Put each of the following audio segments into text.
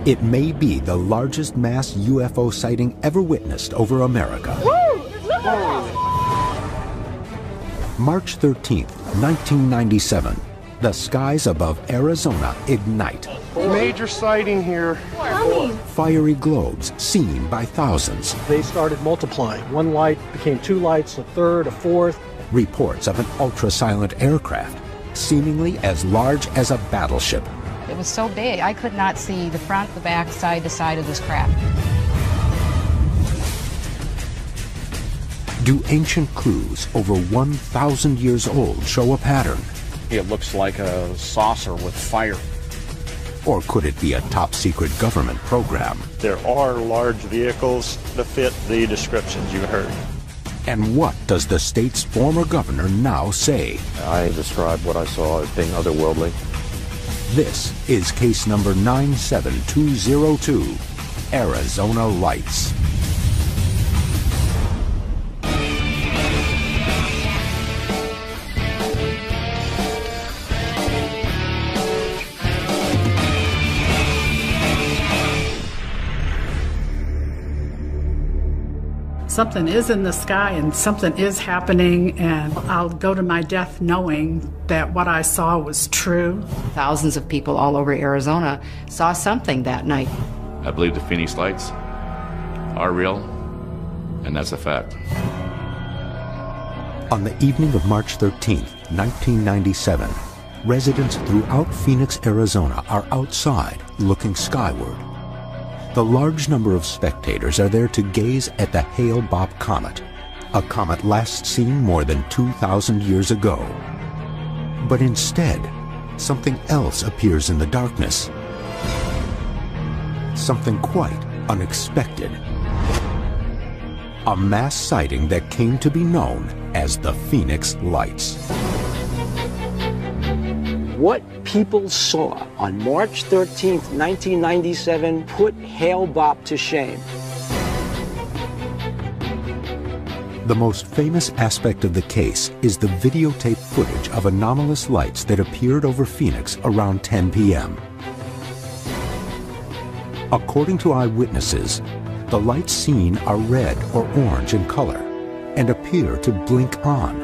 It may be the largest mass UFO sighting ever witnessed over America. March 13th, 1997. The skies above Arizona ignite. Major sighting here. Fiery globes seen by thousands. They started multiplying. One light became two lights, a third, a fourth. Reports of an ultra-silent aircraft, seemingly as large as a battleship. It was so big, I could not see the front, the back, side to side of this craft. Do ancient clues over 1,000 years old show a pattern? It looks like a saucer with fire. Or could it be a top-secret government program? There are large vehicles that fit the descriptions you heard. And what does the state's former governor now say? I describe what I saw as being otherworldly. This is case number 97202, Arizona Lights. Something is in the sky and something is happening, and I'll go to my death knowing that what I saw was true. Thousands of people all over Arizona saw something that night. I believe the Phoenix Lights are real, and that's a fact. On the evening of March 13th, 1997, residents throughout Phoenix, Arizona are outside looking skyward. The large number of spectators are there to gaze at the Hale-Bopp comet, a comet last seen more than 2,000 years ago. But instead, something else appears in the darkness. Something quite unexpected. A mass sighting that came to be known as the Phoenix Lights. What people saw on March 13th, 1997 put Hale-Bopp to shame. The most famous aspect of the case is the videotape footage of anomalous lights that appeared over Phoenix around 10 p.m. According to eyewitnesses, the lights seen are red or orange in color and appear to blink on.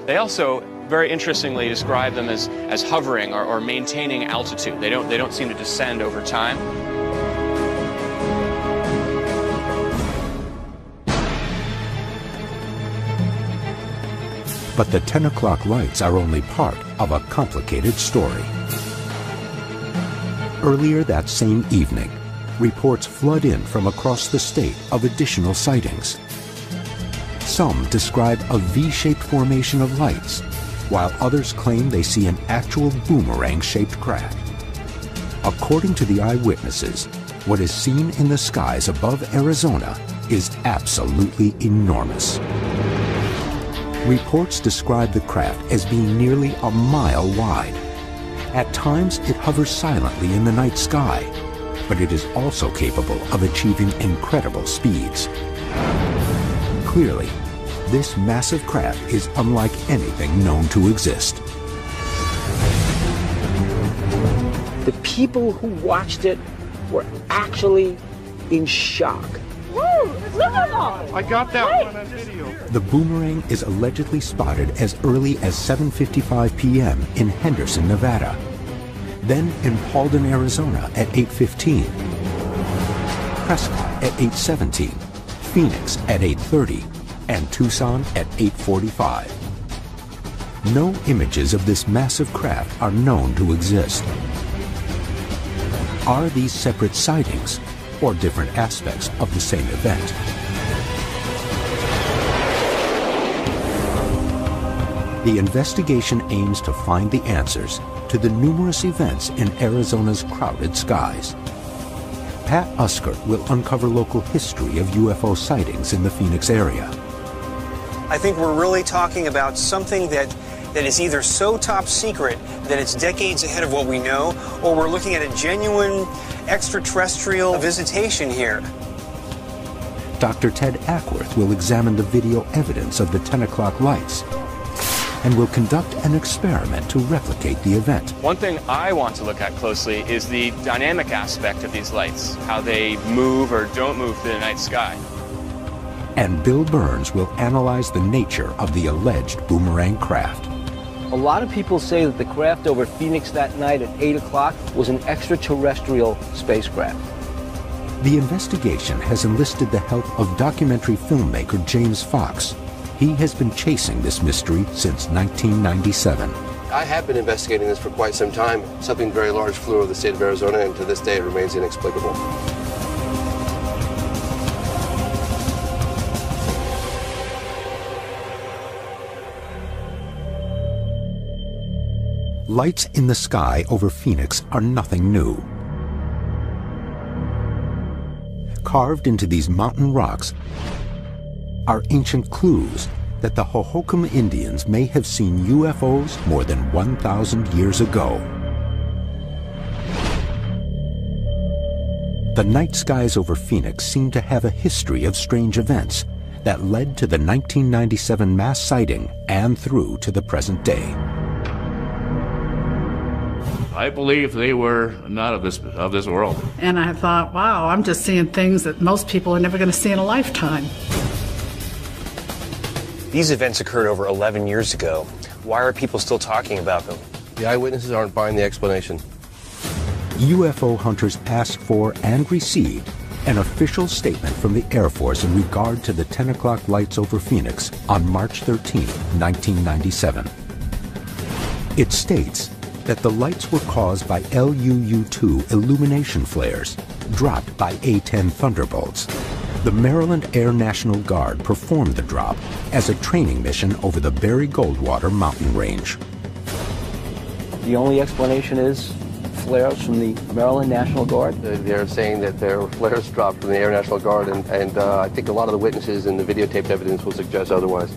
They also very interestingly describe them as hovering or maintaining altitude. They don't seem to descend over time. But the 10 o'clock lights are only part of a complicated story. Earlier that same evening, reports flood in from across the state of additional sightings. Some describe a V-shaped formation of lights, while others claim they see an actual boomerang-shaped craft. According to the eyewitnesses, what is seen in the skies above Arizona is absolutely enormous. Reports describe the craft as being nearly a mile wide. At times, it hovers silently in the night sky, but it is also capable of achieving incredible speeds. Clearly, this massive craft is unlike anything known to exist. The people who watched it were actually in shock. I got that one on video. The boomerang is allegedly spotted as early as 7:55 p.m. in Henderson, Nevada, then in Paulden, Arizona at 8:15, Prescott at 8:17, Phoenix at 8:30, and Tucson at 8:45. No images of this massive craft are known to exist. Are these separate sightings or different aspects of the same event? The investigation aims to find the answers to the numerous events in Arizona's crowded skies. Pat Usker will uncover local history of UFO sightings in the Phoenix area. I think we're really talking about something that is either so top secret that it's decades ahead of what we know, or we're looking at a genuine extraterrestrial visitation here. Dr. Ted Ackworth will examine the video evidence of the 10 o'clock lights and will conduct an experiment to replicate the event. One thing I want to look at closely is the dynamic aspect of these lights, how they move or don't move through the night sky. And Bill Burns will analyze the nature of the alleged boomerang craft. A lot of people say that the craft over Phoenix that night at 8 o'clock was an extraterrestrial spacecraft. The investigation has enlisted the help of documentary filmmaker James Fox. He has been chasing this mystery since 1997. I have been investigating this for quite some time. Something very large flew over the state of Arizona, and to this day it remains inexplicable. Lights in the sky over Phoenix are nothing new. Carved into these mountain rocks are ancient clues that the Hohokam Indians may have seen UFOs more than 1,000 years ago. The night skies over Phoenix seem to have a history of strange events that led to the 1997 mass sighting and through to the present day. I believe they were not of this world. And I thought, wow, I'm just seeing things that most people are never going to see in a lifetime. These events occurred over 11 years ago. Why are people still talking about them? The eyewitnesses aren't buying the explanation. UFO hunters asked for and received an official statement from the Air Force in regard to the 10 o'clock lights over Phoenix on March 13, 1997. It states that the lights were caused by LUU-2 illumination flares dropped by A-10 Thunderbolts. The Maryland Air National Guard performed the drop as a training mission over the Barry Goldwater mountain range. The only explanation is flares from the Maryland National Guard? They're saying that there were flares dropped from the Air National Guard, and I think a lot of the witnesses and the videotaped evidence will suggest otherwise.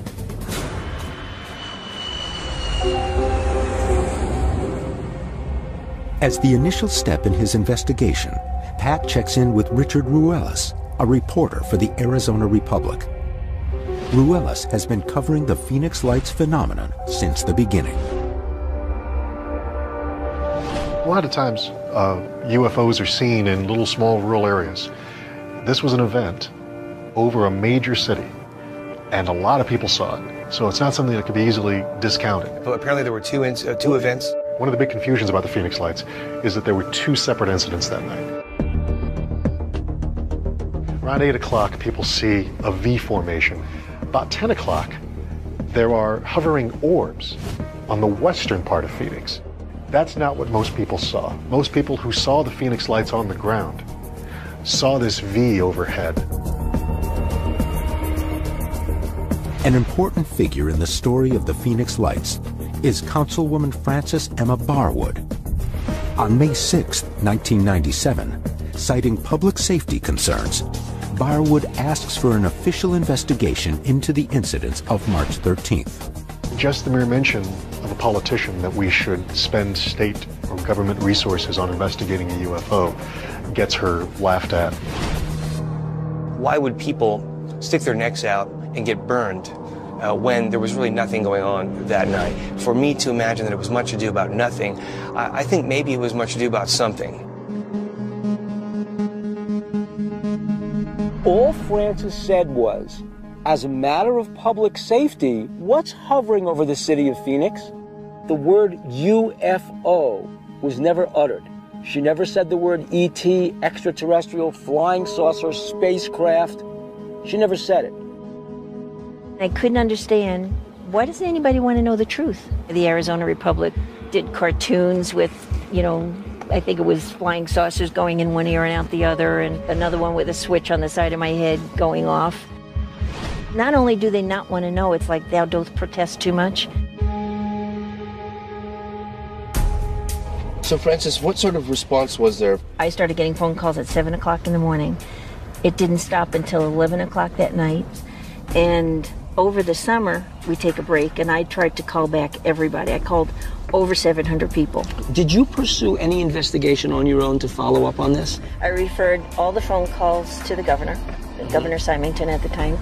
As the initial step in his investigation, Pat checks in with Richard Ruelas, a reporter for the Arizona Republic. Ruelas has been covering the Phoenix Lights phenomenon since the beginning. A lot of times, UFOs are seen in little small rural areas. This was an event over a major city, and a lot of people saw it. So it's not something that could be easily discounted. But apparently there were two events. One of the big confusions about the Phoenix Lights is that there were two separate incidents that night. Around 8 o'clock, people see a V formation. About 10 o'clock, there are hovering orbs on the western part of Phoenix. That's not what most people saw. Most people who saw the Phoenix Lights on the ground saw this V overhead. An important figure in the story of the Phoenix Lights is Councilwoman Frances Emma Barwood. On May 6, 1997, citing public safety concerns, Barwood asks for an official investigation into the incidents of March 13th. Just the mere mention of a politician that we should spend state or government resources on investigating a UFO gets her laughed at. Why would people stick their necks out and get burned when there was really nothing going on that night? For me to imagine that it was much ado about nothing, I think maybe it was much ado about something. All Francis said was, as a matter of public safety, what's hovering over the city of Phoenix? The word UFO was never uttered. She never said the word ET, extraterrestrial, flying saucer, spacecraft. She never said it. I couldn't understand, why doesn't anybody want to know the truth? The Arizona Republic did cartoons with, I think it was flying saucers going in one ear and out the other, and another one with a switch on the side of my head going off. Not only do they not want to know, it's like thou dost protest too much. So, Frances, what sort of response was there? I started getting phone calls at 7 o'clock in the morning. It didn't stop until 11 o'clock that night. And over the summer, we take a break, and I tried to call back everybody. I called over 700 people. Did you pursue any investigation on your own to follow up on this? I referred all the phone calls to the governor, Governor Symington at the time.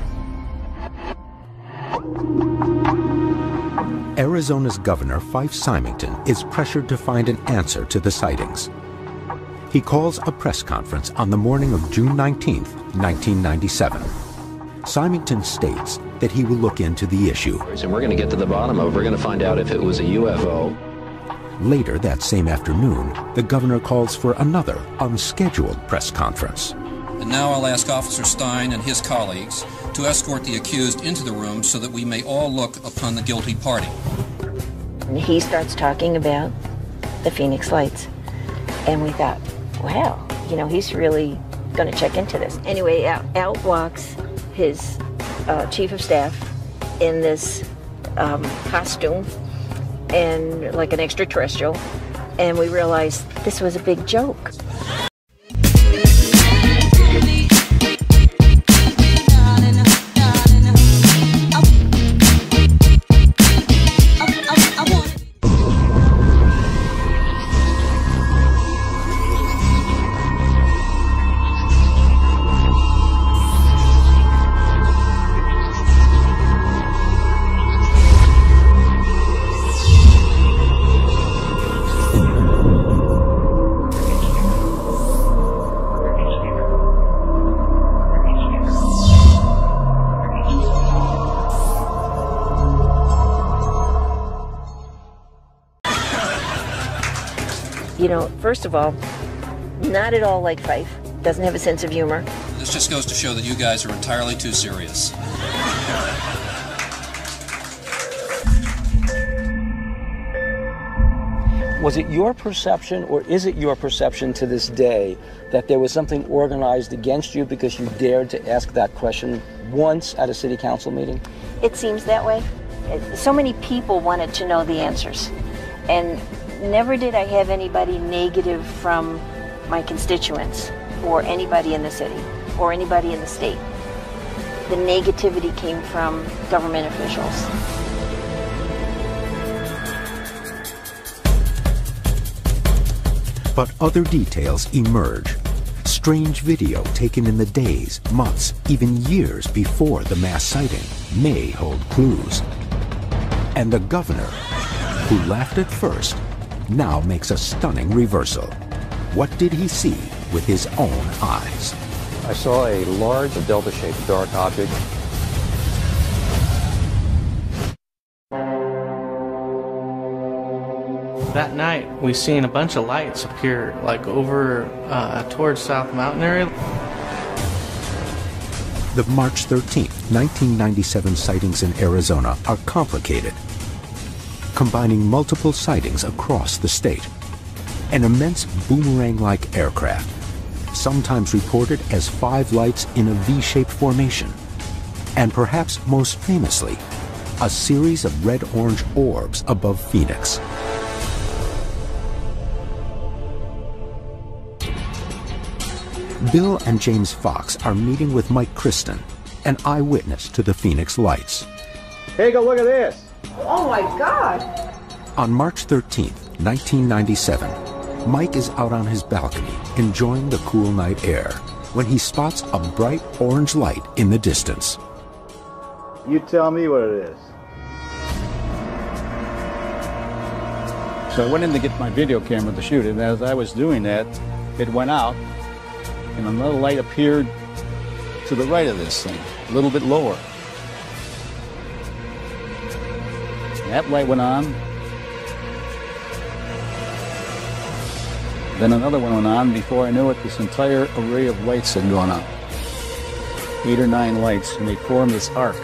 Arizona's Governor Fife Symington is pressured to find an answer to the sightings. He calls a press conference on the morning of June 19, 1997. Symington states that he will look into the issue. And we're going to get to the bottom of it. We're going to find out if it was a UFO. Later that same afternoon, the governor calls for another unscheduled press conference. And now I'll ask Officer Stein and his colleagues to escort the accused into the room so that we may all look upon the guilty party. And he starts talking about the Phoenix Lights. And we thought, wow, you know, he's really going to check into this. Anyway, out walks his chief of staff in this costume and like an extraterrestrial. And we realized this was a big joke. You know, first of all, not at all like Fife. Doesn't have a sense of humor. This just goes to show that you guys are entirely too serious. Was it your perception, or is it your perception to this day, that there was something organized against you because you dared to ask that question once at a city council meeting? It seems that way. So many people wanted to know the answers. And never did I have anybody negative from my constituents or anybody in the city or anybody in the state. The negativity came from government officials. But other details emerge. Strange video taken in the days, months, even years before the mass sighting may hold clues. And the governor, who laughed at first, now makes a stunning reversal. What did he see with his own eyes? I saw a large delta-shaped dark object. That night, we seen a bunch of lights appear, like over towards South Mountain area. The March 13, 1997 sightings in Arizona are complicated, combining multiple sightings across the state. An immense boomerang-like aircraft, sometimes reported as 5 lights in a V-shaped formation, and perhaps most famously, a series of red-orange orbs above Phoenix. Bill and James Fox are meeting with Mike Kristen, an eyewitness to the Phoenix Lights. Take a look at this. Oh my God! On March 13, 1997, Mike is out on his balcony enjoying the cool night air when he spots a bright orange light in the distance. You tell me what it is. So I went in to get my video camera to shoot it, and as I was doing that, it went out, and another light appeared to the right of this thing, a little bit lower. That light went on. Then another one went on. Before I knew it, this entire array of lights had gone out. 8 or 9 lights, and they formed this arc.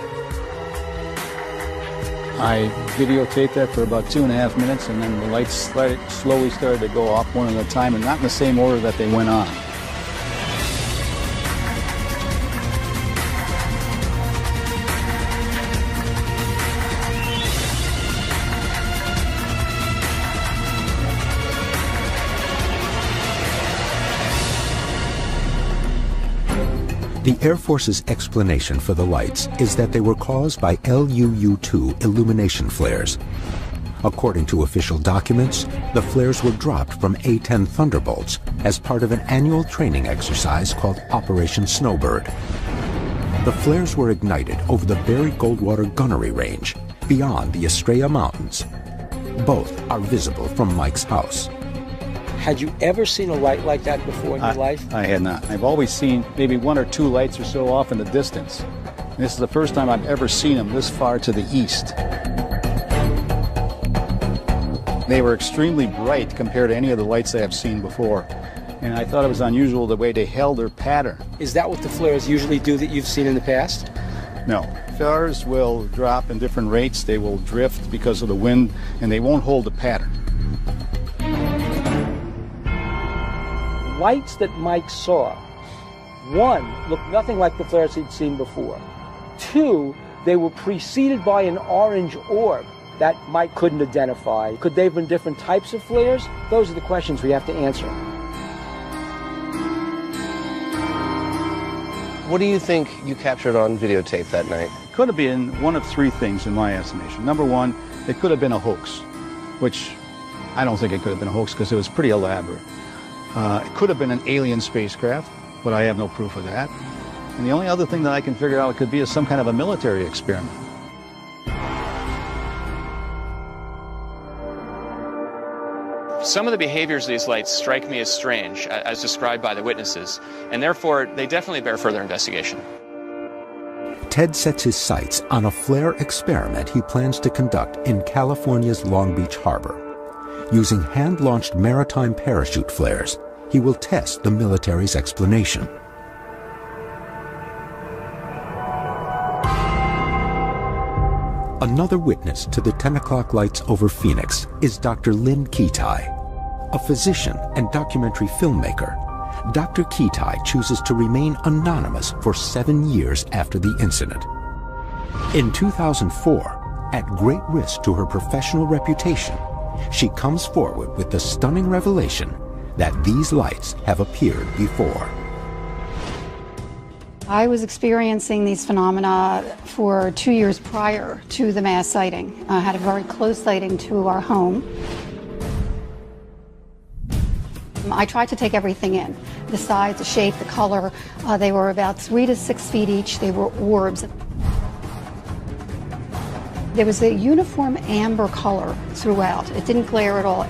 I videotaped that for about 2.5 minutes, and then the lights slowly started to go off one at a time, and not in the same order that they went on. The Air Force's explanation for the lights is that they were caused by LUU-2 illumination flares. According to official documents, the flares were dropped from A-10 Thunderbolts as part of an annual training exercise called Operation Snowbird. The flares were ignited over the Barry Goldwater gunnery range, beyond the Estrella Mountains. Both are visible from Mike's house. Had you ever seen a light like that before in your life? I had not. I've always seen maybe one or two lights or so off in the distance. And this is the first time I've ever seen them this far to the east. They were extremely bright compared to any of the lights I have seen before. And I thought it was unusual the way they held their pattern. Is that what the flares usually do that you've seen in the past? No. Flares will drop in different rates. They will drift because of the wind, and they won't hold the pattern. Lights that Mike saw, one, looked nothing like the flares he'd seen before. Two, they were preceded by an orange orb that Mike couldn't identify. Could they have been different types of flares? Those are the questions we have to answer. What do you think you captured on videotape that night? Could have been one of three things in my estimation. Number one, it could have been a hoax, which I don't think it could have been a hoax because it was pretty elaborate. It could have been an alien spacecraft, but I have no proof of that. And the only other thing that I can figure out it could be is some kind of a military experiment. Some of the behaviors of these lights strike me as strange, as described by the witnesses, and therefore they definitely bear further investigation. Ted sets his sights on a flare experiment he plans to conduct in California's Long Beach Harbor. Using hand-launched maritime parachute flares, he will test the military's explanation. Another witness to the 10 o'clock lights over Phoenix is Dr. Lynn Ketai. A physician and documentary filmmaker, Dr. Ketai chooses to remain anonymous for 7 years after the incident. In 2004, at great risk to her professional reputation, she comes forward with the stunning revelation that these lights have appeared before. I was experiencing these phenomena for 2 years prior to the mass sighting. I had a very close sighting to our home. I tried to take everything in, the size, the shape, the color. They were about 3 to 6 feet each. They were orbs. There was a uniform amber color throughout. It didn't glare at all.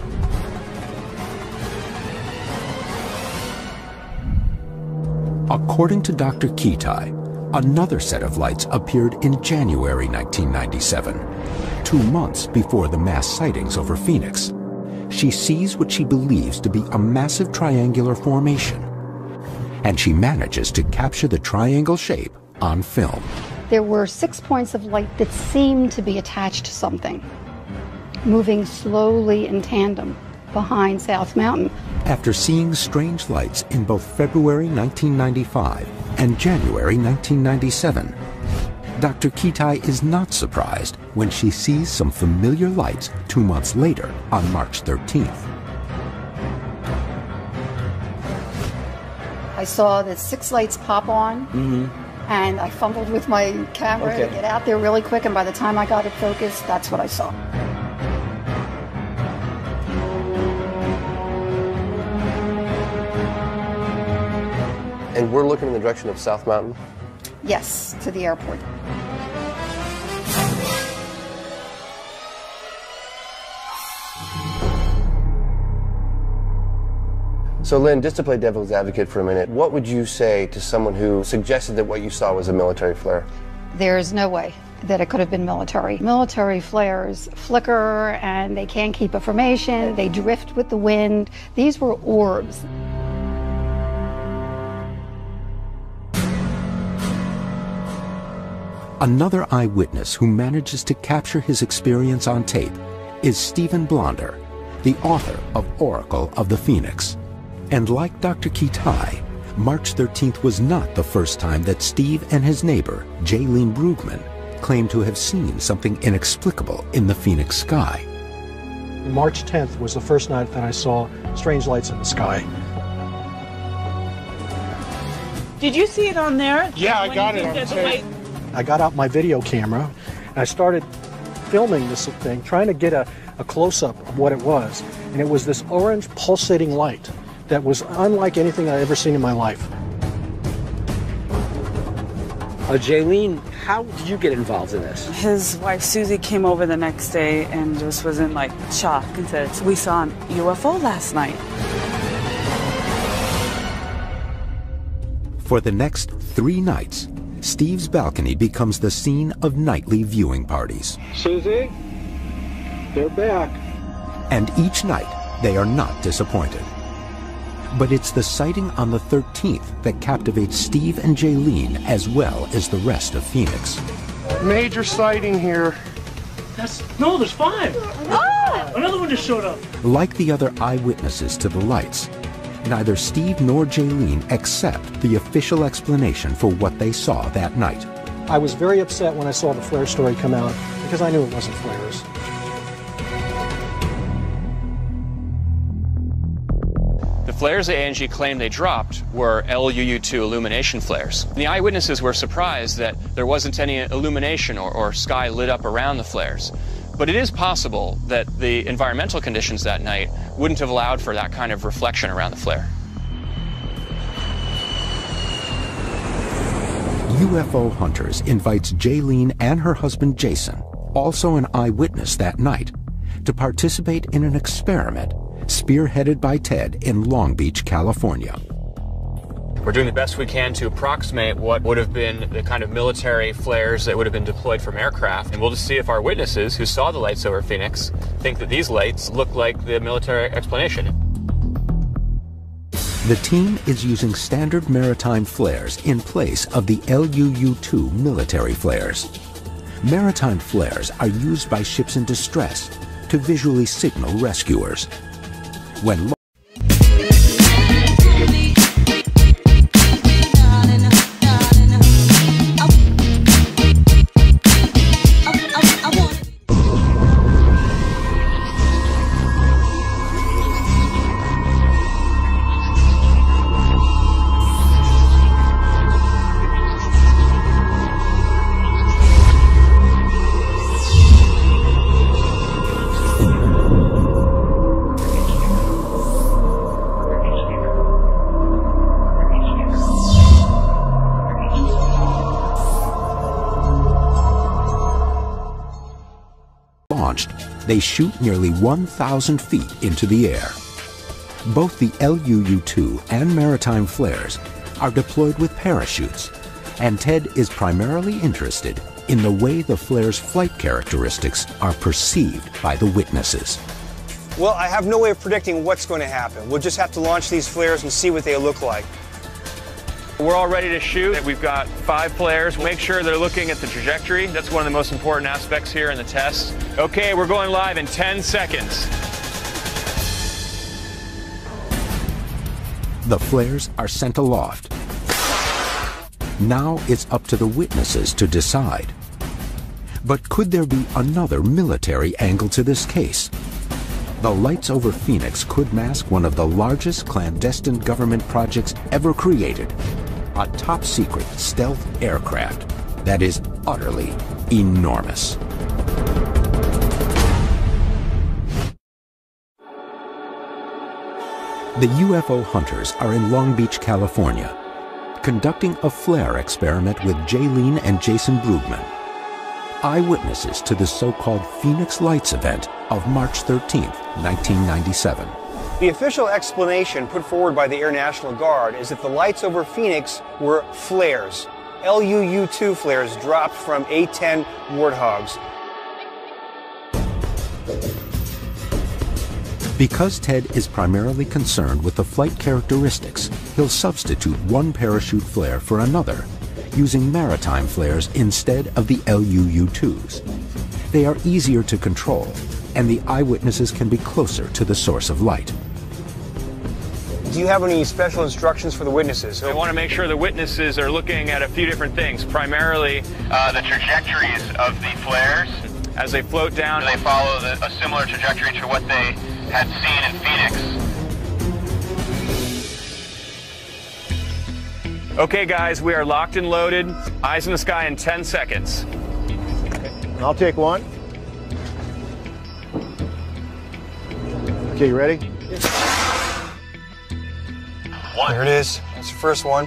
According to Dr. Ketai, another set of lights appeared in January 1997, 2 months before the mass sightings over Phoenix. She sees what she believes to be a massive triangular formation, and she manages to capture the triangle shape on film. There were 6 points of light that seemed to be attached to something, moving slowly in tandem behind South Mountain. After seeing strange lights in both February 1995 and January 1997, Dr. Ketai is not surprised when she sees some familiar lights 2 months later on March 13th. I saw the 6 lights pop on, and I fumbled with my camera to get out there really quick, and by the time I got it focused, that's what I saw. And we're looking in the direction of South Mountain? Yes, to the airport. So Lynn, just to play devil's advocate for a minute, what would you say to someone who suggested that what you saw was a military flare? There's no way that it could have been military. Military flares flicker and they can't keep a formation, they drift with the wind. These were orbs. Another eyewitness who manages to capture his experience on tape is Stephen Blonder, the author of Oracle of the Phoenix. And like Dr. Ketai, March 13th was not the first time that Steve and his neighbor, Jaylene Brugman, claimed to have seen something inexplicable in the Phoenix sky. March 10th was the first night that I saw strange lights in the sky. Did you see it on there? Yeah, I got it on tape. I got out my video camera and I started filming this thing, trying to get a close-up of what it was. And it was this orange pulsating light that was unlike anything I'd ever seen in my life. Jaylene, how did you get involved in this? His wife Susie came over the next day and just was in like shock and said, "We saw an UFO last night." For the next 3 nights, Steve's balcony becomes the scene of nightly viewing parties. Susie, they're back. And each night, they are not disappointed. But it's the sighting on the 13th that captivates Steve and Jaylene as well as the rest of Phoenix. Major sighting here. No, there's 5. Oh! Another one just showed up. Like the other eyewitnesses to the lights, neither Steve nor Jaylene accept the official explanation for what they saw that night. I was very upset when I saw the flare story come out because I knew it wasn't flares. The flares that A&G claimed they dropped were LUU-2 illumination flares. And the eyewitnesses were surprised that there wasn't any illumination or sky lit up around the flares. But it is possible that the environmental conditions that night wouldn't have allowed for that kind of reflection around the flare. UFO Hunters invites Jaylene and her husband Jason, also an eyewitness that night, to participate in an experiment spearheaded by Ted in Long Beach, California. We're doing the best we can to approximate what would have been the kind of military flares that would have been deployed from aircraft. And we'll just see if our witnesses who saw the lights over Phoenix think that these lights look like the military explanation. The team is using standard maritime flares in place of the LUU-2 military flares. Maritime flares are used by ships in distress to visually signal rescuers. When they shoot nearly 1,000 feet into the air. Both the LUU-2 and maritime flares are deployed with parachutes, and Ted is primarily interested in the way the flare's flight characteristics are perceived by the witnesses. Well, I have no way of predicting what's going to happen. We'll just have to launch these flares and see what they look like. We're all ready to shoot. We've got 5 flares. Make sure they're looking at the trajectory. That's one of the most important aspects here in the test. Okay, we're going live in 10 seconds. The flares are sent aloft. Now it's up to the witnesses to decide. But could there be another military angle to this case? The lights over Phoenix could mask one of the largest clandestine government projects ever created. A top-secret stealth aircraft that is utterly enormous. The UFO Hunters are in Long Beach, California, conducting a flare experiment with Jaylene and Jason Brugman, eyewitnesses to the so-called Phoenix Lights event of March 13, 1997. The official explanation put forward by the Air National Guard is that the lights over Phoenix were flares, LUU-2 flares dropped from A-10 Warthogs. Because Ted is primarily concerned with the flight characteristics, he'll substitute one parachute flare for another, using maritime flares instead of the LUU-2s. They are easier to control, and the eyewitnesses can be closer to the source of light. Do you have any special instructions for the witnesses? I want to make sure the witnesses are looking at a few different things, primarily the trajectories of the flares. As they float down, they follow a similar trajectory to what they had seen in Phoenix. Okay, guys, we are locked and loaded. Eyes in the sky in 10 seconds. I'll take one. Okay, you ready? There it is. That's the first one.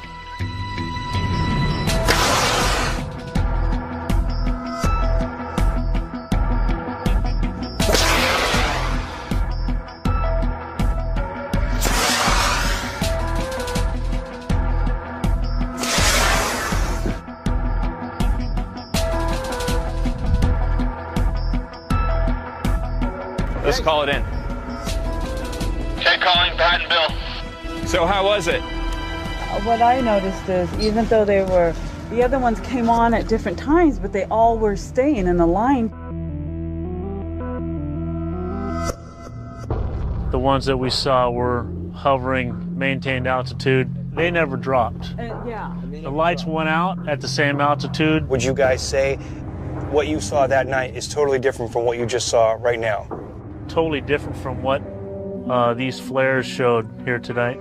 Let's call it in. Okay, calling Pat and Bill. So how was it? What I noticed is, even though the other ones came on at different times, but they all were staying in a line. The ones that we saw were hovering, maintained altitude. They never dropped. Yeah. The lights went out at the same altitude. Would you guys say what you saw that night is totally different from what you just saw right now? Totally different from what these flares showed here tonight.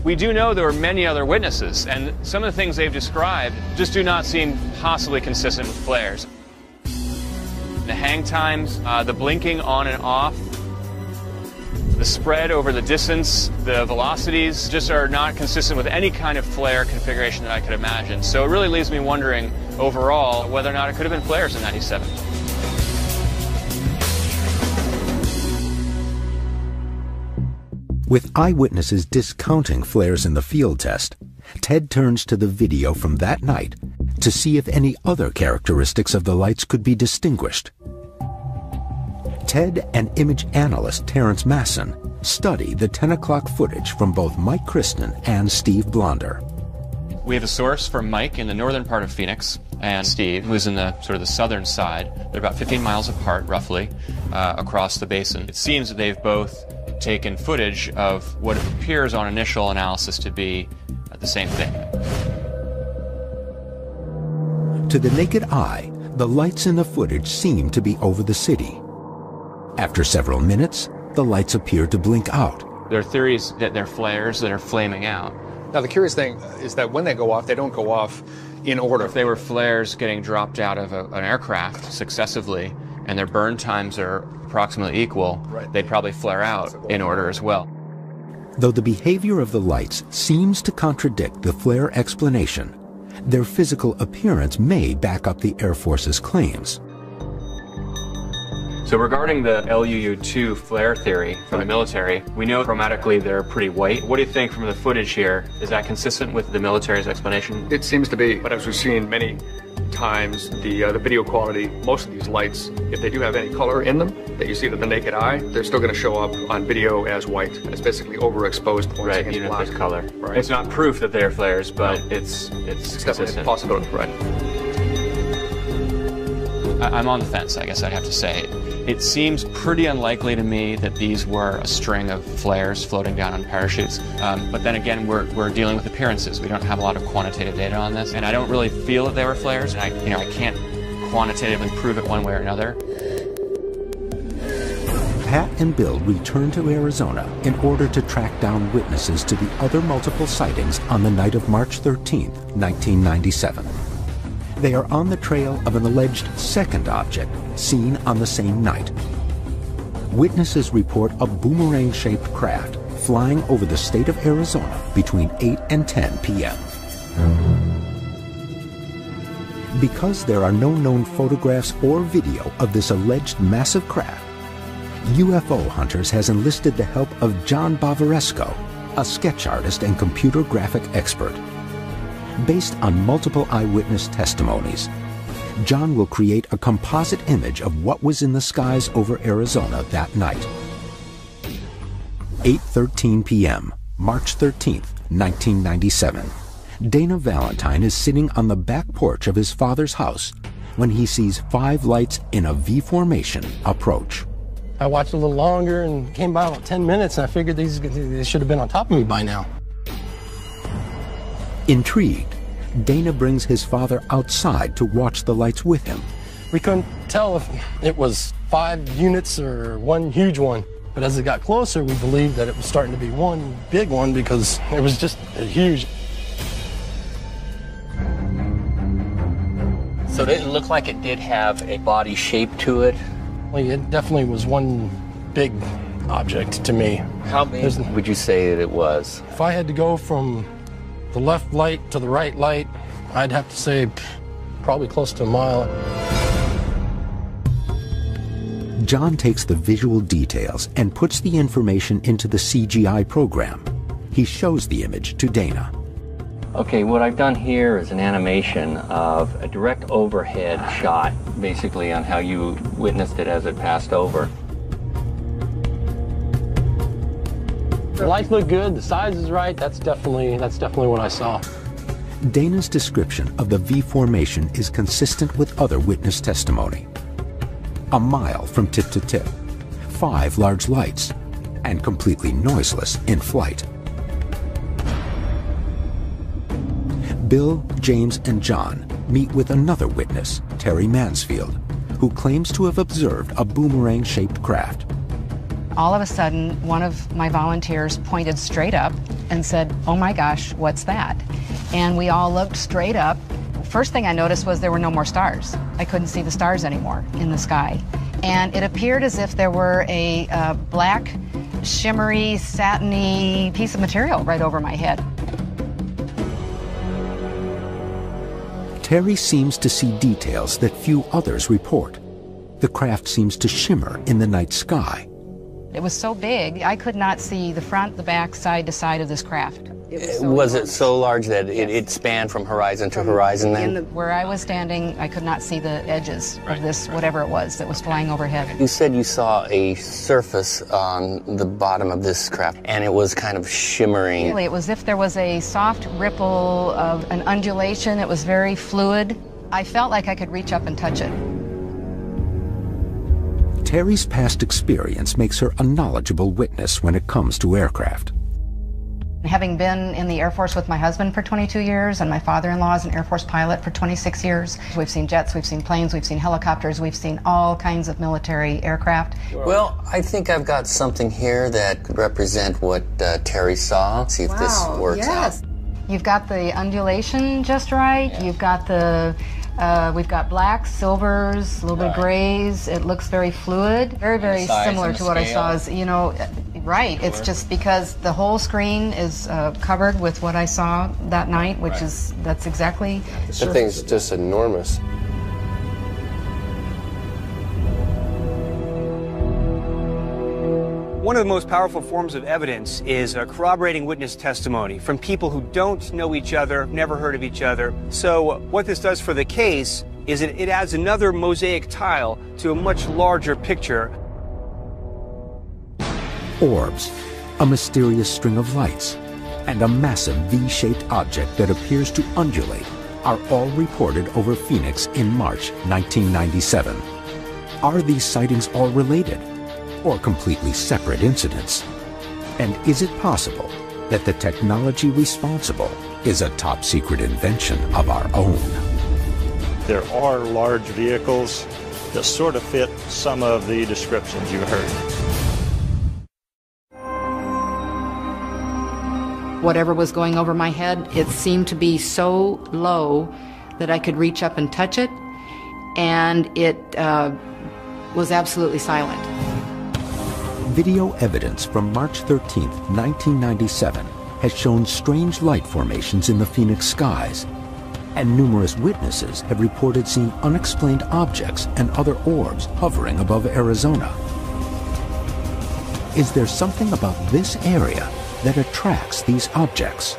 We do know there were many other witnesses, and some of the things they've described just do not seem possibly consistent with flares. The hang times, the blinking on and off, the spread over the distance, the velocities just are not consistent with any kind of flare configuration that I could imagine. So it really leaves me wondering overall whether or not it could have been flares in '97. With eyewitnesses discounting flares in the field test, Ted turns to the video from that night to see if any other characteristics of the lights could be distinguished. Ted and image analyst Terrence Masson study the 10 o'clock footage from both Mike Kristen and Steve Blonder. We have a source for Mike in the northern part of Phoenix, and Steve, who's in the sort of the southern side. They're about 15 miles apart, roughly, across the basin. It seems that they've both taken footage of what appears on initial analysis to be the same thing. To the naked eye, the lights in the footage seem to be over the city. After several minutes, the lights appear to blink out. There are theories that they're flares that are flaming out. Now, the curious thing is that when they go off, they don't go off in order. If they were flares getting dropped out of an aircraft successively, and their burn times are approximately equal, right, they'd probably flare out in order as well. Though the behavior of the lights seems to contradict the flare explanation, their physical appearance may back up the Air Force's claims. So regarding the LUU-2 flare theory from the military, we know chromatically they're pretty white. What do you think from the footage here? Is that consistent with the military's explanation? It seems to be, but as we've seen many times, the video quality, most of these lights, if they do have any color in them that you see with the naked eye, they're still going to show up on video as white. It's basically overexposed points right, against even black. If there's color. Right. It's not proof that they're flares, but it's definitely a possibility, right. I'm on the fence, I guess I'd have to say. It seems pretty unlikely to me that these were a string of flares floating down on parachutes. But then again, we're dealing with appearances. We don't have a lot of quantitative data on this, and I don't really feel that they were flares. And I can't quantitatively prove it one way or another. Pat and Bill return to Arizona in order to track down witnesses to the other multiple sightings on the night of March 13th, 1997. They are on the trail of an alleged second object seen on the same night. Witnesses report a boomerang-shaped craft flying over the state of Arizona between 8 and 10 p.m. Because there are no known photographs or video of this alleged massive craft, UFO Hunters has enlisted the help of John Bavaresco, a sketch artist and computer graphic expert. Based on multiple eyewitness testimonies, John will create a composite image of what was in the skies over Arizona that night. 8:13 p.m., March 13th, 1997. Dana Valentine is sitting on the back porch of his father's house when he sees 5 lights in a V formation approach. I watched a little longer and came by about 10 minutes, and I figured they should have been on top of me by now. Intrigued, Dana brings his father outside to watch the lights with him. We couldn't tell if it was 5 units or one huge one, but as it got closer, we believed that it was starting to be one big one because it was just huge. So it didn't look like it did have a body shape to it? Well, it definitely was one big object to me. How big would you say that it was? If I had to go from the left light to the right light, I'd have to say probably close to a mile. John takes the visual details and puts the information into the CGI program. He shows the image to Dana. Okay, what I've done here is an animation of a direct overhead shot, basically on how you witnessed it as it passed over. The lights look good, the size is right, that's definitely what I saw. Dana's description of the V formation is consistent with other witness testimony. A mile from tip to tip, 5 large lights, and completely noiseless in flight. Bill, James, and John meet with another witness, Terry Mansfield, who claims to have observed a boomerang-shaped craft. All of a sudden, one of my volunteers pointed straight up and said, "Oh my gosh, what's that?" And we all looked straight up. First thing I noticed was there were no more stars. I couldn't see the stars anymore in the sky. And it appeared as if there were a black, shimmery, satiny piece of material right over my head. Terry seems to see details that few others report. The craft seems to shimmer in the night sky. It was so big, I could not see the front, the back, side to side of this craft. Was it so large that it spanned from horizon to horizon then? Where I was standing, I could not see the edges of this, whatever it was that was flying overhead. You said you saw a surface on the bottom of this craft, and it was kind of shimmering. Really, it was as if there was a soft ripple of an undulation. It was very fluid. I felt like I could reach up and touch it. Terry's past experience makes her a knowledgeable witness when it comes to aircraft. Having been in the Air Force with my husband for 22 years, and my father-in-law is an Air Force pilot for 26 years, we've seen jets, we've seen planes, we've seen helicopters, we've seen all kinds of military aircraft. Well, I think I've got something here that could represent what Terry saw. See if this works out. You've got the undulation just right. Yeah. You've got the, we've got blacks, silvers, a little bit of grays. It looks very fluid, very similar to what I saw. Is, you know, right. It's just because the whole screen is covered with what I saw that night, which is, that's exactly. That thing's just enormous. One of the most powerful forms of evidence is corroborating witness testimony from people who don't know each other, never heard of each other. So what this does for the case is it adds another mosaic tile to a much larger picture. Orbs, a mysterious string of lights, and a massive V-shaped object that appears to undulate are all reported over Phoenix in March 1997. Are these sightings all related, or completely separate incidents? And is it possible that the technology responsible is a top-secret invention of our own? There are large vehicles that sort of fit some of the descriptions you heard. Whatever was going over my head, it seemed to be so low that I could reach up and touch it, and it was absolutely silent. Video evidence from March 13, 1997 has shown strange light formations in the Phoenix skies, and numerous witnesses have reported seeing unexplained objects and other orbs hovering above Arizona. Is there something about this area that attracts these objects?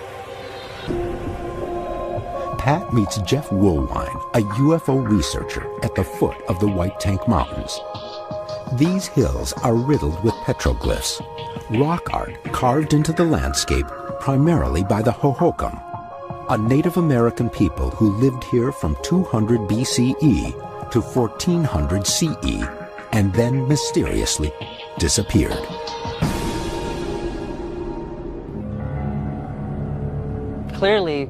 Pat meets Jeff Woolwine, a UFO researcher at the foot of the White Tank Mountains. These hills are riddled with petroglyphs, rock art carved into the landscape primarily by the Hohokam, a Native American people who lived here from 200 BCE to 1400 CE and then mysteriously disappeared. Clearly,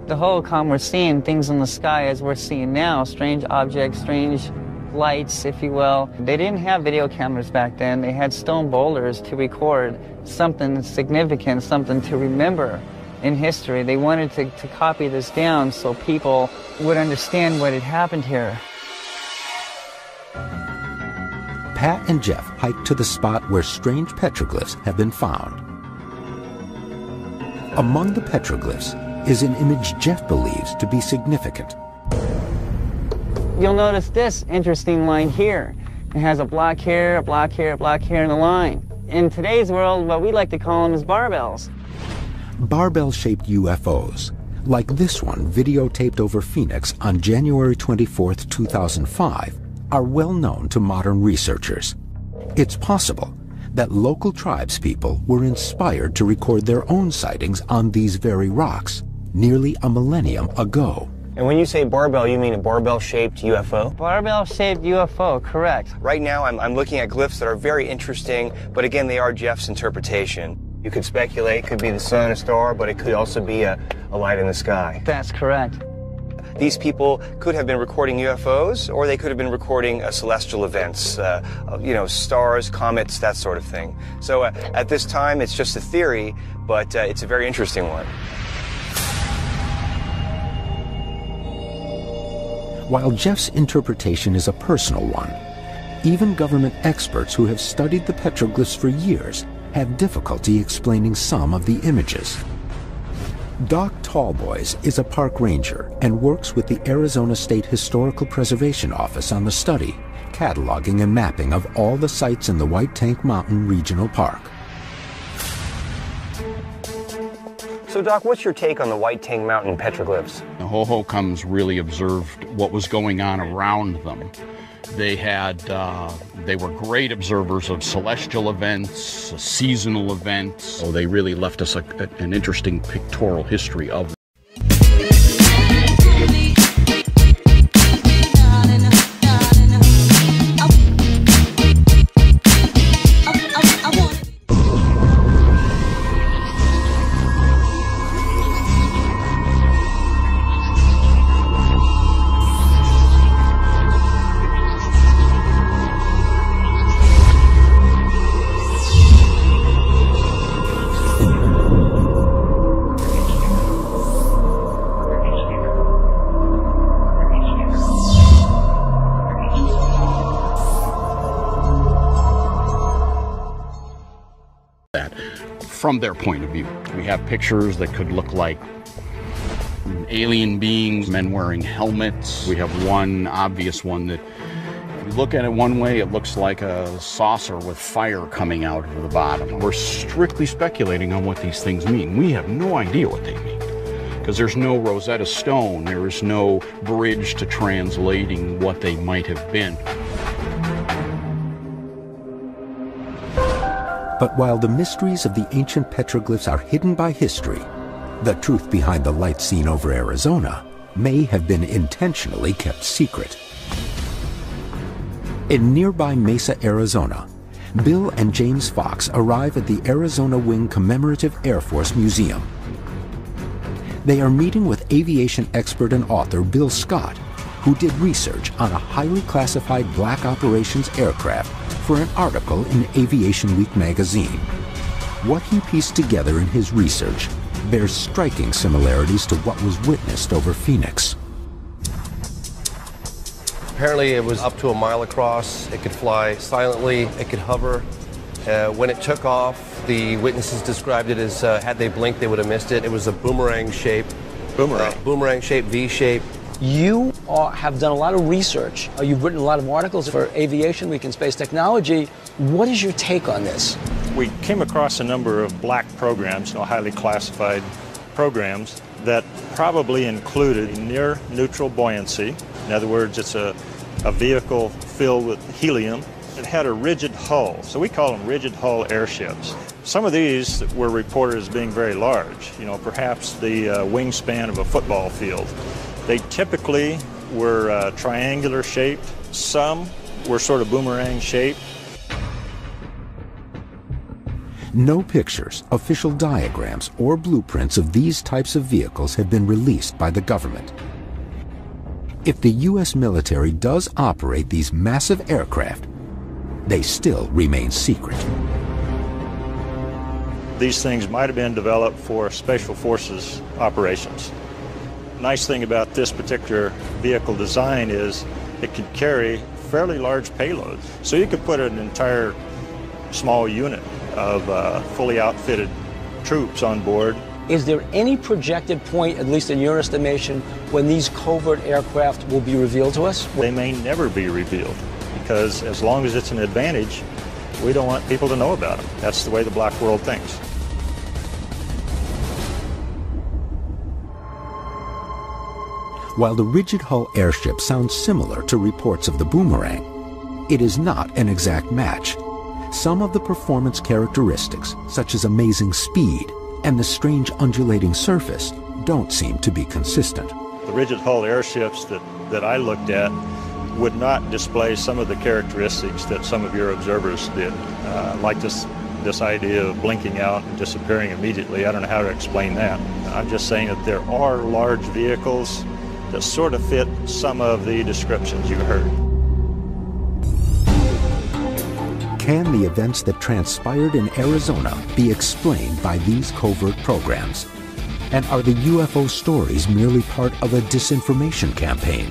the Hohokam were seeing things in the sky as we're seeing now, strange objects, strange lights, if you will. They didn't have video cameras back then. They had stone boulders to record something significant, something to remember in history. They wanted to copy this down so people would understand what had happened here. Pat and Jeff hike to the spot where strange petroglyphs have been found. Among the petroglyphs is an image Jeff believes to be significant. You'll notice this interesting line here. It has a block here, a block here, a block here, and a line. In today's world, what we like to call them is barbells. Barbell-shaped UFOs, like this one videotaped over Phoenix on January 24, 2005, are well known to modern researchers. It's possible that local tribespeople were inspired to record their own sightings on these very rocks nearly a millennium ago. And when you say barbell, you mean a barbell-shaped UFO? Barbell-shaped UFO, correct. Right now, I'm looking at glyphs that are very interesting, but again, they are Jeff's interpretation. You could speculate, it could be the sun, a star, but it could also be a light in the sky. That's correct. These people could have been recording UFOs, or they could have been recording celestial events, you know, stars, comets, that sort of thing. So at this time, it's just a theory, but it's a very interesting one. While Jeff's interpretation is a personal one, even government experts who have studied the petroglyphs for years have difficulty explaining some of the images. Doc Tallboys is a park ranger and works with the Arizona State Historical Preservation Office on the study, cataloging and mapping of all the sites in the White Tank Mountain Regional Park. So, Doc, what's your take on the White Tank Mountain petroglyphs? The Hohokams really observed what was going on around them. They were great observers of celestial events, seasonal events. So they really left us an interesting pictorial history of them. From their point of view. We have pictures that could look like alien beings, men wearing helmets. We have one obvious one that, if you look at it one way, it looks like a saucer with fire coming out of the bottom. We're strictly speculating on what these things mean. We have no idea what they mean, because there's no Rosetta Stone, there is no bridge to translating what they might have been. But while the mysteries of the ancient petroglyphs are hidden by history, the truth behind the lights seen over Arizona may have been intentionally kept secret. In nearby Mesa, Arizona, Bill and James Fox arrive at the Arizona Wing Commemorative Air Force Museum. They are meeting with aviation expert and author Bill Scott, who did research on a highly classified black operations aircraft for an article in Aviation Week magazine. What he pieced together in his research bears striking similarities to what was witnessed over Phoenix. Apparently it was up to a mile across. It could fly silently, it could hover. When it took off, the witnesses described it as, had they blinked, they would have missed it. It was a boomerang shape. Boomerang shape, V shape. You have done a lot of research. You've written a lot of articles for Aviation Week and Space Technology. What is your take on this? We came across a number of black programs, highly classified programs, that probably included near neutral buoyancy. In other words, it's a vehicle filled with helium. It had a rigid hull, so we call them rigid hull airships. Some of these were reported as being very large, perhaps the wingspan of a football field. They typically were triangular shaped. Some were sort of boomerang shaped. No pictures, official diagrams, or blueprints of these types of vehicles have been released by the government. If the U.S. military does operate these massive aircraft, they still remain secret. These things might have been developed for Special Forces operations. Nice thing about this particular vehicle design is it can carry fairly large payloads. So you could put an entire small unit of fully outfitted troops on board. Is there any projected point, at least in your estimation, when these covert aircraft will be revealed to us? They may never be revealed, because as long as it's an advantage, we don't want people to know about them. That's the way the black world thinks. While the rigid hull airship sounds similar to reports of the boomerang, it is not an exact match. Some of the performance characteristics, such as amazing speed and the strange undulating surface, don't seem to be consistent. The rigid hull airships that I looked at would not display some of the characteristics that some of your observers did, like this idea of blinking out and disappearing immediately. I don't know how to explain that. I'm just saying that there are large vehicles that sort of fit some of the descriptions you heard. Can the events that transpired in Arizona be explained by these covert programs? And are the UFO stories merely part of a disinformation campaign?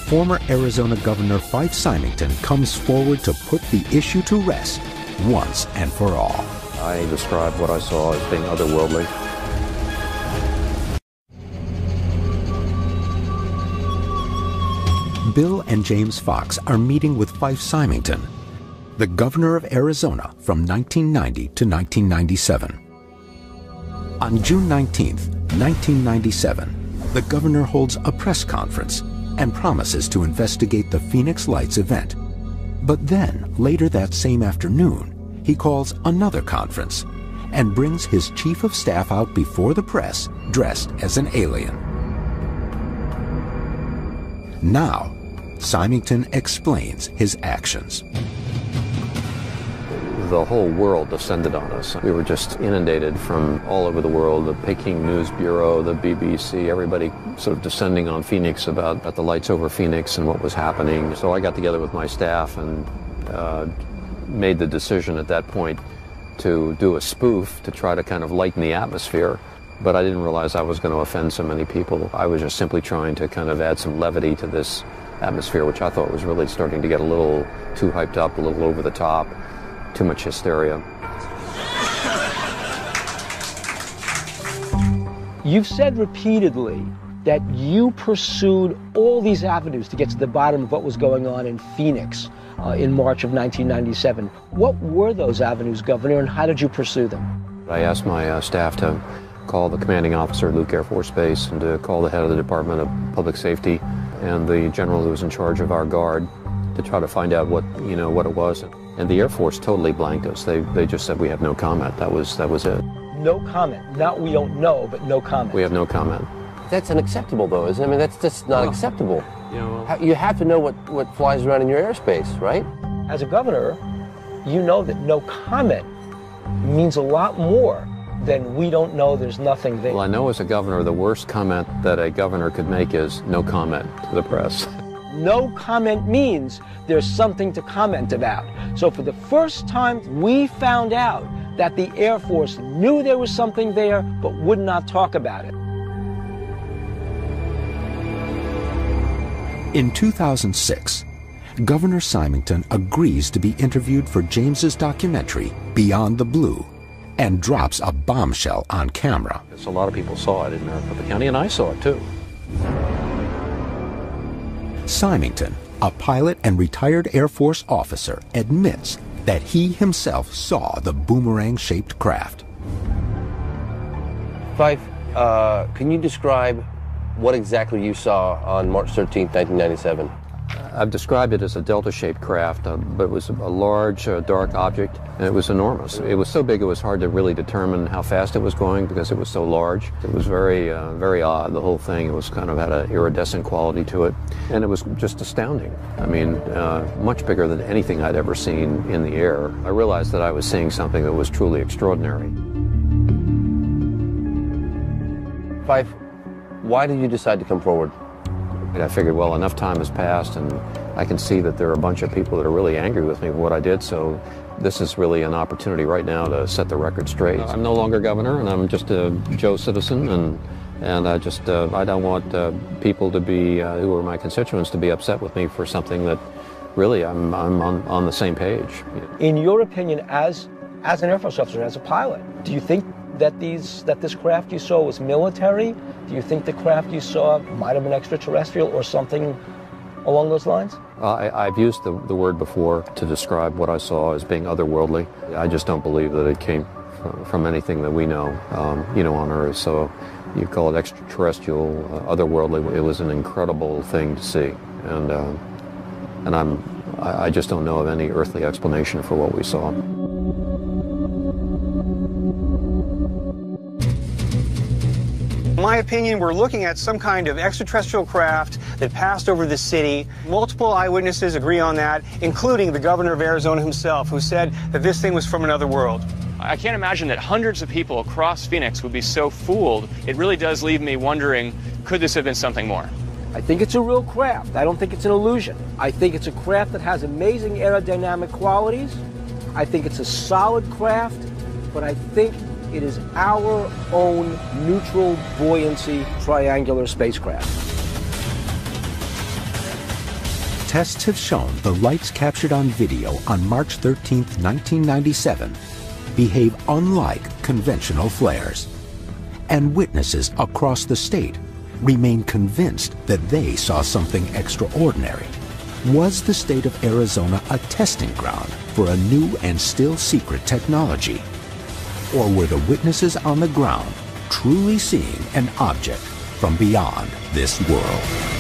Former Arizona Governor Fife Symington comes forward to put the issue to rest once and for all. I described what I saw as being otherworldly. Bill and James Fox are meeting with Fife Symington, the governor of Arizona from 1990 to 1997. On June 19, 1997, the governor holds a press conference and promises to investigate the Phoenix Lights event. But then, later that same afternoon, he calls another conference and brings his chief of staff out before the press dressed as an alien. Now, Symington explains his actions. The whole world descended on us. We were just inundated from all over the world, the Peking News Bureau, the BBC, everybody sort of descending on Phoenix about the lights over Phoenix and what was happening. So I got together with my staff and made the decision at that point to do a spoof to try to kind of lighten the atmosphere. But I didn't realize I was going to offend so many people. I was just simply trying to kind of add some levity to this atmosphere, which I thought was really starting to get a little too hyped up, a little over the top. Too much hysteria. You've said repeatedly that you pursued all these avenues to get to the bottom of what was going on in Phoenix in March of 1997. What were those avenues, Governor, and how did you pursue them? I asked my staff to call the commanding officer at Luke Air Force Base and to call the head of the Department of Public Safety and the general who was in charge of our guard to try to find out what it was. And the Air Force totally blanked us. They just said we have no comment. That was it. No comment. Not we don't know, but no comment. We have no comment. That's unacceptable, though, isn't it? I mean, that's just not acceptable. You have to know what flies around in your airspace, right? As a governor, you know that no comment means a lot more than we don't know, there's nothing there. Well, I know as a governor, the worst comment that a governor could make is no comment to the press. No comment means there's something to comment about. So for the first time, we found out that the Air Force knew there was something there, but would not talk about it. In 2006, Governor Symington agrees to be interviewed for James's documentary, Beyond the Blue, and drops a bombshell on camera. A lot of people saw it in Maricopa County, and I saw it too. Symington, a pilot and retired Air Force officer, admits that he himself saw the boomerang-shaped craft. Fife, can you describe what exactly you saw on March 13th, 1997? I've described it as a delta-shaped craft, but it was a large, dark object, and it was enormous. It was so big it was hard to really determine how fast it was going because it was so large. It was very, very odd, the whole thing. It was kind of had an iridescent quality to it, and it was just astounding. I mean, much bigger than anything I'd ever seen in the air. I realized that I was seeing something that was truly extraordinary. Fife, why did you decide to come forward? I figured, well, enough time has passed, and I can see that there are a bunch of people that are really angry with me for what I did, so this is really an opportunity right now to set the record straight. I'm no longer governor, and I'm just a Joe citizen, and I don't want people to be, who are my constituents, to be upset with me for something that really I'm on the same page. In your opinion, as an Air Force officer, as a pilot, do you think that this craft you saw was military? Do you think the craft you saw might have been extraterrestrial or something along those lines? I've used the word before to describe what I saw as being otherworldly. I just don't believe that it came from anything that we know, on Earth. So You call it extraterrestrial, otherworldly. It was an incredible thing to see, and I just don't know of any earthly explanation for what we saw. In my opinion, we're looking at some kind of extraterrestrial craft that passed over the city. Multiple eyewitnesses agree on that, including the governor of Arizona himself, who said that this thing was from another world. I can't imagine that hundreds of people across Phoenix would be so fooled. It really does leave me wondering, could this have been something more? I think it's a real craft. I don't think it's an illusion. I think it's a craft that has amazing aerodynamic qualities. I think it's a solid craft, but I think it is our own neutral buoyancy triangular spacecraft. Tests have shown the lights captured on video on March 13, 1997 behave unlike conventional flares. And witnesses across the state remain convinced that they saw something extraordinary. Was the state of Arizona a testing ground for a new and still secret technology? Or were the witnesses on the ground truly seeing an object from beyond this world?